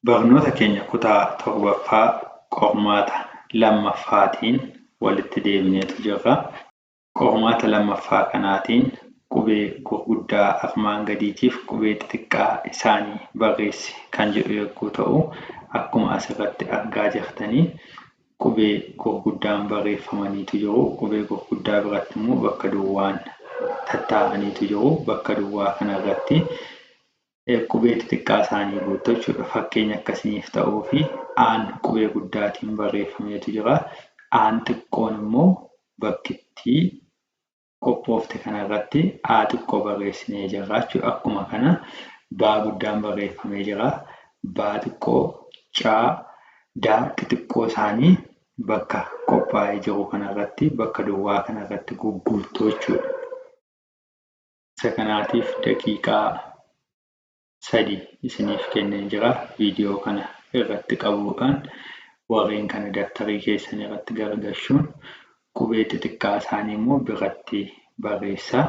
Barnoota keenya kutaa torbaffaa qormaata lammaffaatiin walitti deebineetu jirra. Qormaata lammaffaa kanaatiin qubee gurguddaa armaan gadiitiif qubee xixiqqaa isaanii barreessi kan jedhu yogguu ta'u, akkuma asirratti argaa jirtanii qubee gurguddaan barreeffamaniitu jiru. Qubee gurguddaa biratti immoo bakka duwwaan tattaa'aniitu jiru. Bakka duwwaa kanarratti qubee xixiqqaa isaanii guutuu jechuudha. Fakkeenya akkasiniif ta'uu fi aan qubee guddaatiin barreeffameetu jira. Aan xiqqoon immoo bakkittii qophoofte kanarratti aa xiqqoo barreessinee jirra jechuudha. Akkuma kana baa guddaan barreeffamee jira. Baa xiqqoo, caa, daa xixiqqoo isaanii bakka qophaa'ee jiru kanarratti bakka duwwaa kanarratti gugguutuu jechuudha. Isa kanaatiif daqiiqaa 3 isiniif kenneen jira. Viidiyoo kana irratti qabuudhaan warreen kana dabtarii keessan irratti garagalchuun qubee xixiqqaa isaanii immoo biratti barreessaa.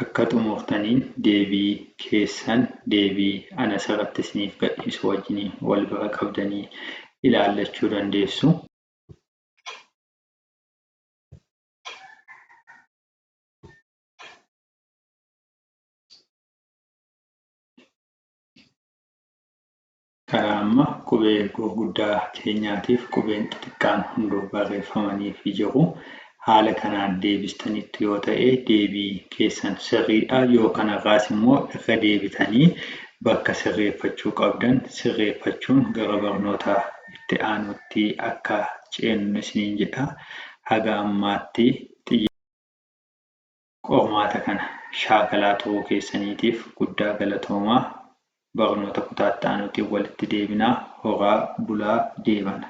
Akka xumurtaniin deebii keessan deebii ana asirratti isiniif gadhiisu wajjin wal bira qabdanii ilaallachuu dandeessu. Karaa amma qubee gurguddaa keenyaatiif qubeen xixiqqaan hunduu barreeffamaniif jiru. Haala kanaan deebistanitti yoo ta'e deebii keessan sirriidha. Yoo kanarraas immoo irra deebitanii bakka sirreeffachuu qabdan sirreeffachuun gara barnoota itti aanutti akka ceenu isiniin jedha. Haga ammaatti qormaata kana shaakalaa turuu keessaniitiif guddaa galatoomaa. Barnoota kutaa itti aanutiin walitti deebinaa. Horaa bulaa deebana.